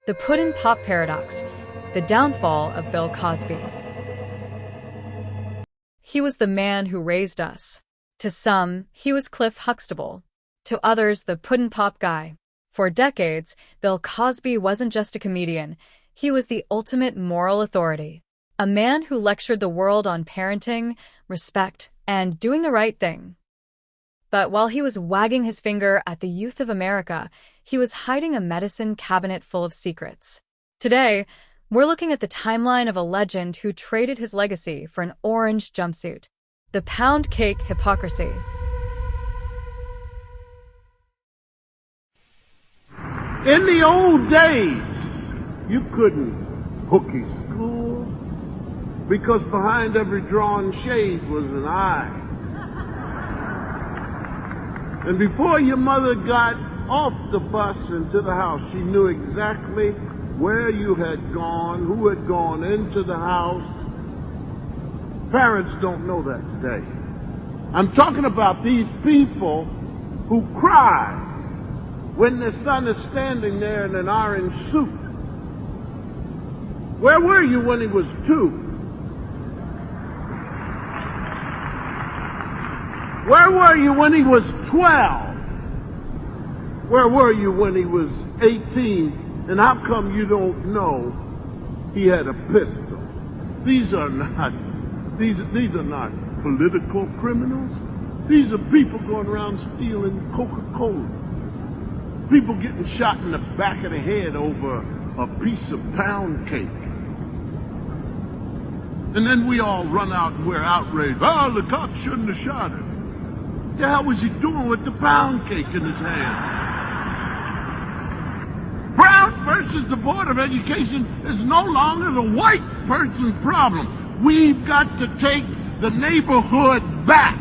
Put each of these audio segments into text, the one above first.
The Puddin Pop Paradox, the downfall of Bill Cosby. He was the man who raised us. To some, he was Cliff Huxtable. To others, the Puddin Pop guy. For decades, Bill Cosby wasn't just a comedian. He was the ultimate moral authority. A man who lectured the world on parenting, respect, and doing the right thing. But while he was wagging his finger at the youth of America, he was hiding a medicine cabinet full of secrets. Today, we're looking at the timeline of a legend who traded his legacy for an orange jumpsuit. The pound cake hypocrisy. In the old days, you couldn't hooky school because behind every drawn shade was an eye. And before your mother got off the bus into the house, she knew exactly where you had gone, who had gone into the house. Parents don't know that today. I'm talking about these people who cry when their son is standing there in an orange suit. Where were you when he was 2? Where were you when he was 12? Where were you when he was 18? And how come you don't know he had a pistol? These are not political criminals. These are people going around stealing Coca-Cola. People getting shot in the back of the head over a piece of pound cake. And then we all run out and we're outraged. Oh, the cops shouldn't have shot him. What the hell was he doing with the pound cake in his hand? Brown versus the Board of Education is no longer the white person's problem. We've got to take the neighborhood back.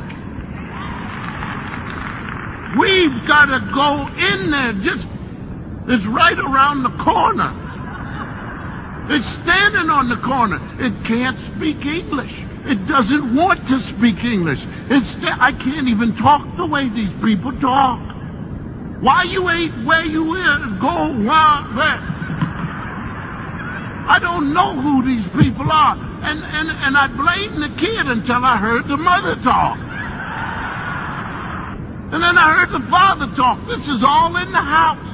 We've got to go in there. It's right around the corner. It's standing on the corner. It can't speak English. It doesn't want to speak English. I can't even talk the way these people talk. Why you ain't where you is, go where? I don't know who these people are. And I blamed the kid until I heard the mother talk. And then I heard the father talk. This is all in the house.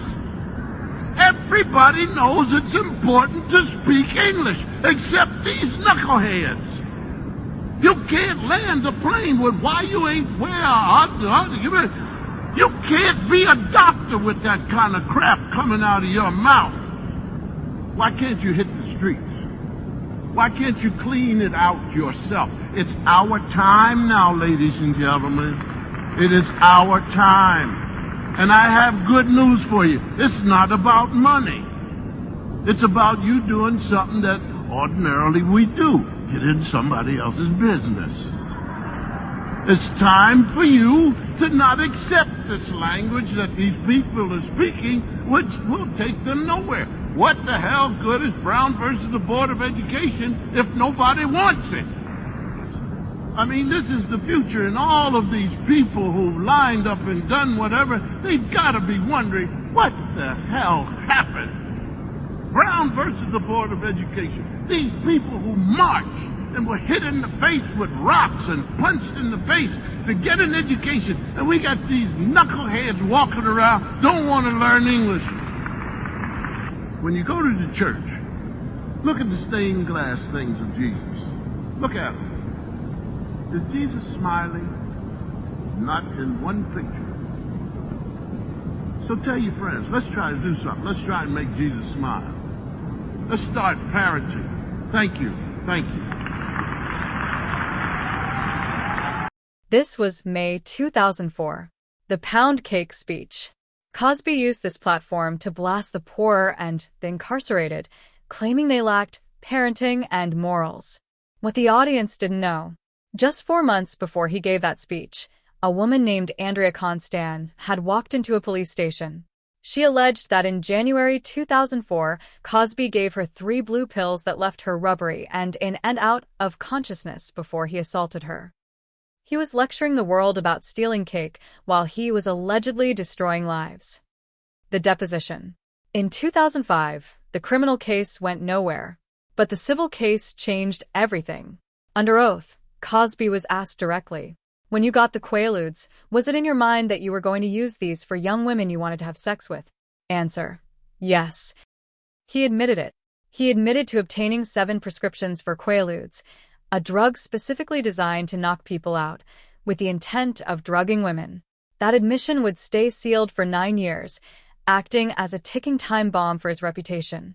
Everybody knows it's important to speak English, except these knuckleheads. You can't land a plane with why you ain't where. You can't be a doctor with that kind of crap coming out of your mouth. Why can't you hit the streets? Why can't you clean it out yourself? It's our time now, ladies and gentlemen. It is our time. And I have good news for you. It's not about money. It's about you doing something that ordinarily we do. Get in somebody else's business. It's time for you to not accept this language that these people are speaking, which will take them nowhere. What the hell good is Brown versus the Board of Education if nobody wants it? I mean, this is the future, and all of these people who've lined up and done whatever, they've got to be wondering, what the hell happened? Brown versus the Board of Education. These people who marched and were hit in the face with rocks and punched in the face to get an education, and we got these knuckleheads walking around, don't want to learn English. When you go to the church, look at the stained glass things of Jesus. Look at them. Is Jesus smiling? Not in one picture. So tell your friends, let's try to do something. Let's try and make Jesus smile. Let's start parenting. Thank you. Thank you. This was May 2004. The pound cake speech. Cosby used this platform to blast the poor and the incarcerated, claiming they lacked parenting and morals. What the audience didn't know. Just 4 months before he gave that speech, a woman named Andrea Constan had walked into a police station. She alleged that in January 2004, Cosby gave her 3 blue pills that left her rubbery and in and out of consciousness before he assaulted her. He was lecturing the world about stealing cake while he was allegedly destroying lives. The deposition. In 2005, the criminal case went nowhere, but the civil case changed everything. Under oath, Cosby was asked directly, "When you got the Quaaludes, was it in your mind that you were going to use these for young women you wanted to have sex with?" Answer: yes. He admitted it. He admitted to obtaining 7 prescriptions for Quaaludes, a drug specifically designed to knock people out, with the intent of drugging women. That admission would stay sealed for 9 years, acting as a ticking time bomb for his reputation.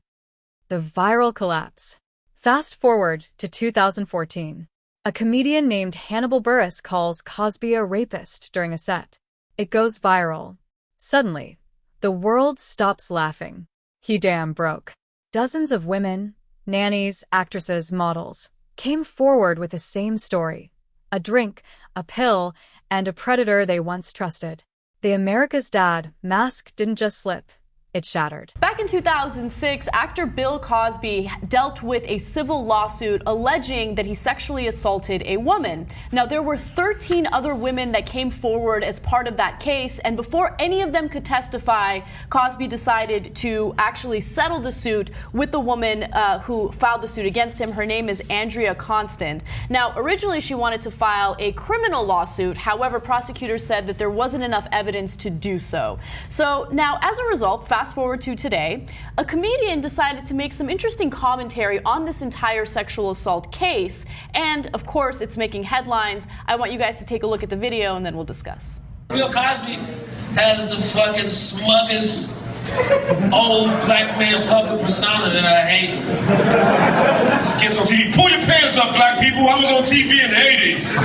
The viral collapse. Fast forward to 2014. A comedian named Hannibal Buress calls Cosby a rapist during a set. It goes viral. Suddenly, the world stops laughing. He damn broke. Dozens of women, nannies, actresses, models, came forward with the same story: a drink, a pill, and a predator they once trusted. The America's Dad mask didn't just slip, it shattered. Back in 2006, actor Bill Cosby dealt with a civil lawsuit alleging that he sexually assaulted a woman. Now, there were 13 other women that came forward as part of that case, and before any of them could testify, Cosby decided to actually settle the suit with the woman who filed the suit against him. Her name is Andrea Constant. Now, originally she wanted to file a criminal lawsuit. However, prosecutors said that there wasn't enough evidence to do so. So now, as a result, fast forward to today, a comedian decided to make some interesting commentary on this entire sexual assault case, and of course it's making headlines. I want you guys to take a look at the video and then we'll discuss. Bill Cosby has the fucking smuggest old black man public persona that I hate. This kid's on TV. Pull your pants up, black people. I was on TV in the 80s.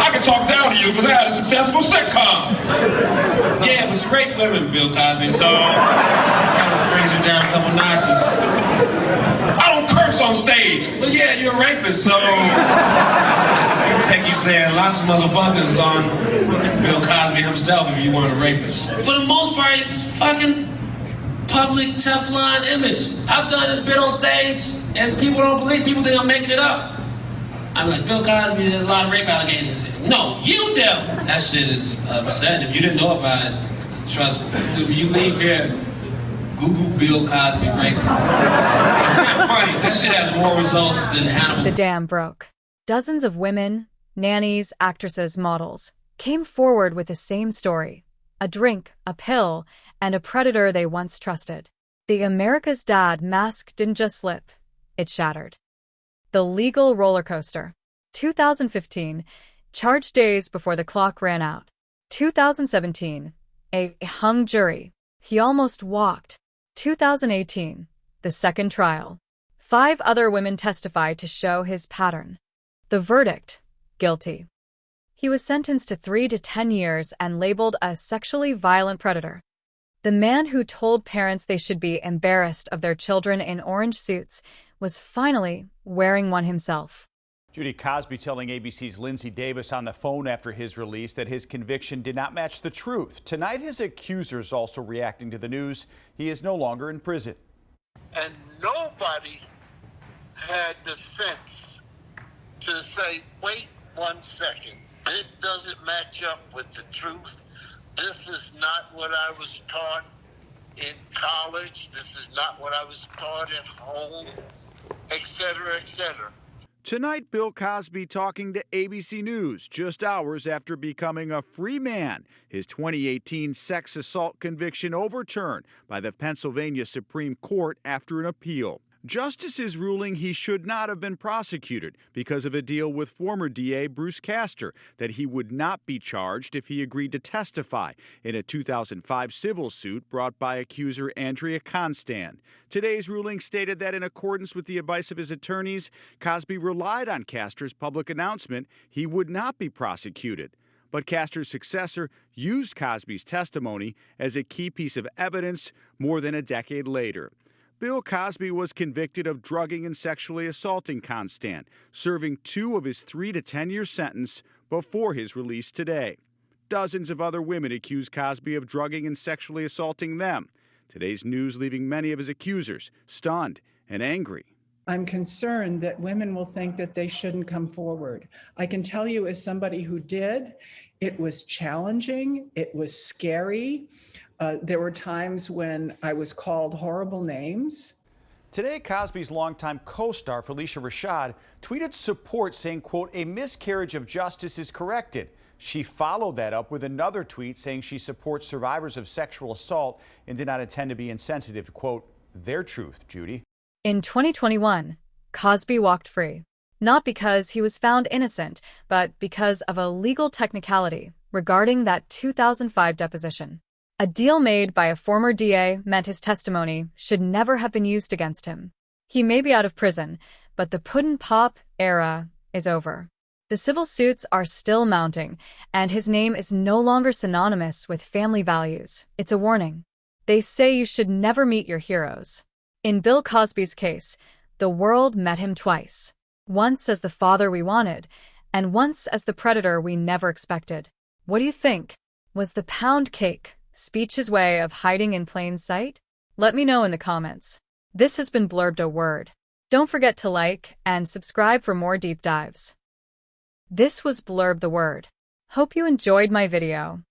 I can talk down to you because I had a successful sitcom. Yeah, it was great women, Bill Cosby, so kind of brings it down a couple notches. I don't curse on stage, but yeah, you're a rapist, so it'll take you saying lots of motherfuckers on Bill Cosby himself if you weren't a rapist. For the most part, it's fucking public Teflon image. I've done this bit on stage, and people don't believe, people think I'm making it up. I'm like, Bill Cosby, there's a lot of rape allegations. No, you do. That shit is upsetting. If you didn't know about it, trust me. When you leave here, Google Bill Cosby rape. It's not funny. This shit has more results than Hannibal. The dam broke. Dozens of women, nannies, actresses, models, came forward with the same story: a drink, a pill, and a predator they once trusted. The America's Dad mask didn't just slip, it shattered. The legal roller coaster. 2015, charged days before the clock ran out. 2017, a hung jury. He almost walked. 2018, the second trial. 5 other women testified to show his pattern. The verdict: guilty. He was sentenced to 3 to 10 years and labeled a sexually violent predator. The man who told parents they should be embarrassed of their children in orange suits was finally wearing one himself. Judy Cosby telling ABC's Lindsay Davis on the phone after his release that his conviction did not match the truth. Tonight, his accusers also reacting to the news. He is no longer in prison. And nobody had the sense to say, wait 1 second, this doesn't match up with the truth. This is not what I was taught in college. This is not what I was taught at home, etc., etc. Tonight, Bill Cosby talking to ABC News just hours after becoming a free man. His 2018 sex assault conviction overturned by the Pennsylvania Supreme Court after an appeal. Justices ruling he should not have been prosecuted because of a deal with former DA Bruce Castor that he would not be charged if he agreed to testify in a 2005 civil suit brought by accuser Andrea Constant. Today's ruling stated that in accordance with the advice of his attorneys, Cosby relied on Castor's public announcement he would not be prosecuted. But Castor's successor used Cosby's testimony as a key piece of evidence more than a decade later. Bill Cosby was convicted of drugging and sexually assaulting Constant, serving 2 of his 3 to 10 year sentence before his release today. Dozens of other women accused Cosby of drugging and sexually assaulting them. Today's news leaving many of his accusers stunned and angry. I'm concerned that women will think that they shouldn't come forward. I can tell you, as somebody who did, it was challenging, it was scary. There were times when I was called horrible names. Today, Cosby's longtime co-star Felicia Rashad tweeted support saying, quote, "A miscarriage of justice is corrected." She followed that up with another tweet saying she supports survivors of sexual assault and did not intend to be insensitive to, quote, their truth. Judy. In 2021, Cosby walked free, not because he was found innocent, but because of a legal technicality regarding that 2005 deposition. A deal made by a former DA meant his testimony should never have been used against him. He may be out of prison, but the Puddin Pop era is over. The civil suits are still mounting, and his name is no longer synonymous with family values. It's a warning. They say you should never meet your heroes. In Bill Cosby's case, the world met him twice. Once as the father we wanted, and once as the predator we never expected. What do you think? Was the pound cake speech his way of hiding in plain sight? Let me know in the comments. This has been Blurbed a Word. Don't forget to like and subscribe for more deep dives. This was Blurb the Word. Hope you enjoyed my video.